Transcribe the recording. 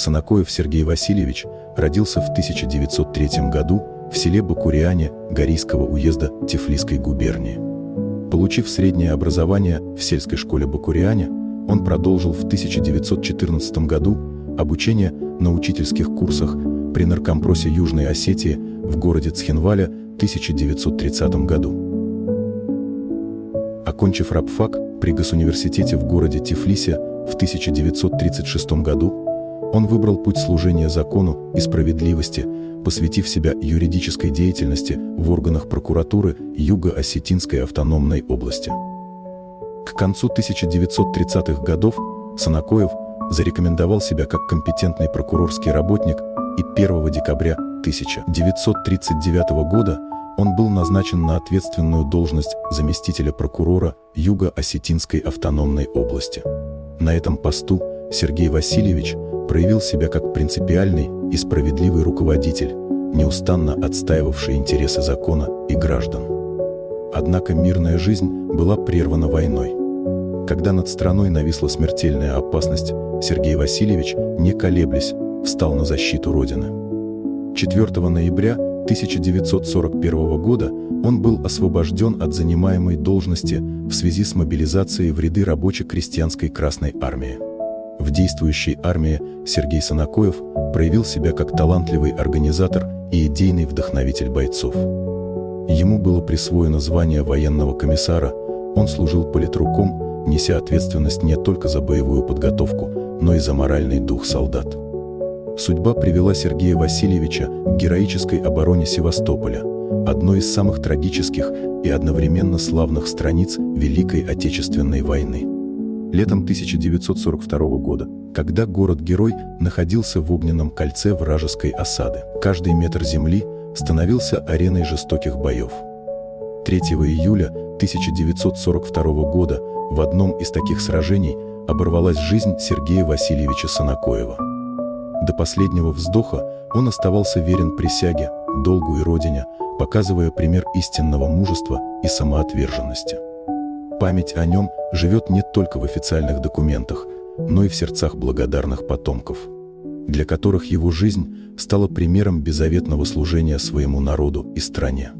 Санакоев Сергей Васильевич родился в 1903 году в селе Бакуряне Горийского уезда Тифлисской губернии. Получив среднее образование в сельской школе Бакуряне, он продолжил в 1914 году обучение на учительских курсах при наркомпросе Южной Осетии в городе Цхинвале в 1930 году. Окончив рабфак при Госуниверситете в городе Тифлисе в 1936 году, он выбрал путь служения закону и справедливости, посвятив себя юридической деятельности в органах прокуратуры Юго-Осетинской автономной области. К концу 1930-х годов Санакоев зарекомендовал себя как компетентный прокурорский работник, и 1 декабря 1939 года он был назначен на ответственную должность заместителя прокурора Юго-Осетинской автономной области. На этом посту Сергей Васильевич проявил себя как принципиальный и справедливый руководитель, неустанно отстаивавший интересы закона и граждан. Однако мирная жизнь была прервана войной. Когда над страной нависла смертельная опасность, Сергей Васильевич, не колеблясь, встал на защиту Родины. 4 ноября 1941 года он был освобожден от занимаемой должности в связи с мобилизацией в ряды рабоче-крестьянской Красной армии. В действующей армии Сергей Санакоев проявил себя как талантливый организатор и идейный вдохновитель бойцов. Ему было присвоено звание военного комиссара, он служил политруком, неся ответственность не только за боевую подготовку, но и за моральный дух солдат. Судьба привела Сергея Васильевича к героической обороне Севастополя, одной из самых трагических и одновременно славных страниц Великой Отечественной войны. Летом 1942 года, когда город-герой находился в огненном кольце вражеской осады, каждый метр земли становился ареной жестоких боев. 3 июля 1942 года в одном из таких сражений оборвалась жизнь Сергея Васильевича Санакоева. До последнего вздоха он оставался верен присяге, долгу и родине, показывая пример истинного мужества и самоотверженности. Память о нем живет не только в официальных документах, но и в сердцах благодарных потомков, для которых его жизнь стала примером беззаветного служения своему народу и стране.